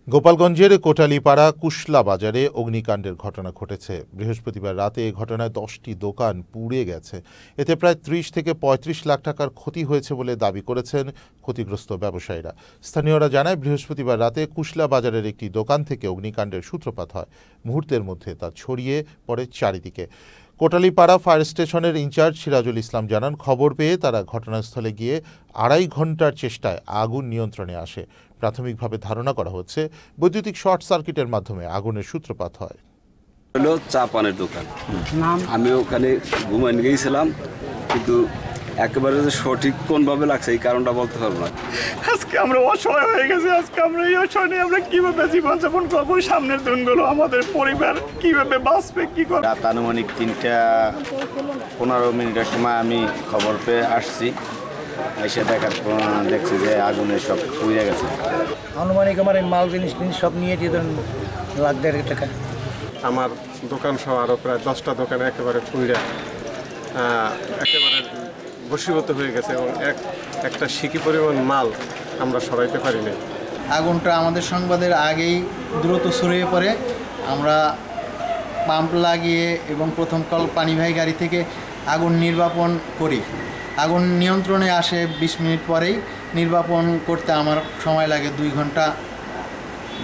গোপালগঞ্জের কোটালীপাড়া কুশলা বাজারে অগ্নিকাণ্ডের ঘটনা ঘটেছে। বৃহস্পতিবার রাতে এ ঘটনায় 10টি দোকান পুড়ে গেছে। এতে প্রায় 30 থেকে 35 লাখ টাকার ক্ষতি হয়েছে বলে দাবি করেছেন ক্ষতিগ্রস্ত ব্যবসায়ীরা। স্থানীয়রা জানায়, বৃহস্পতিবার রাতে কুশলা বাজারের একটি দোকান থেকে অগ্নিকাণ্ডের সূত্রপাত হয়। মুহূর্তের মধ্যে তা ছড়িয়ে পড়ে চারিদিকে। কোটালীপাড়া ফায়ার স্টেশনের ইনচার্জ সিরাজুল ইসলাম জানান, খবর পেয়ে তারা ঘটনাস্থলে গিয়ে 2.5 ঘন্টার চেষ্টায় আগুন নিয়ন্ত্রণে আসে। প্রাথমিকভাবে ধারণা করা হচ্ছে বৈদ্যুতিক শর্ট সার্কিটের মাধ্যমে আগুনের সূত্রপাত হয়। হলো চা পানের দোকান। আমি ওখানে ঘুমাইতে গিয়েছিলাম, কিন্তু একেবারে যে সঠিক কোনভাবে লাগছে এই কারণটা বলতে পারবো না। আজকে আমরা অসহায় হয়ে গেছি। আজকে আমরা এই অসহায় নিয়ে আমরা কিভাবে জীবনযাপন করবো? সামনের দিনগুলো আমাদের পরিবার কিভাবে বাঁচবে, কি করবে? রাত আনুমানিক 3টা 15 মিনিটের সময় আমি খবর পেয়ে আসছি। এসে দেখছি যে আগুনে সব পুড়ে গেছে। আনুমানিক আমার এই মাল জিনিস সব নিয়ে দিয়ে ধরেন লাখ 1.5 টাকা। আমার দোকান সহ আরও প্রায় 10টা দোকানে একেবারে পুড়ে একেবারে বশীভূত হয়ে গেছে এবং একটা সিকি পরিমাণ মাল আমরা সরাইতে পারি না। আগুনটা আমাদের সংবাদের আগেই দ্রুত ছড়িয়ে পড়ে। আমরা পাম্প লাগিয়ে এবং প্রথম কল পানিবাহী গাড়ি থেকে আগুন নির্বাপন করি। আগুন নিয়ন্ত্রণে আসে 20 মিনিট পরেই। নির্বাপন করতে আমার সময় লাগে 2 ঘন্টা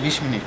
20 মিনিট।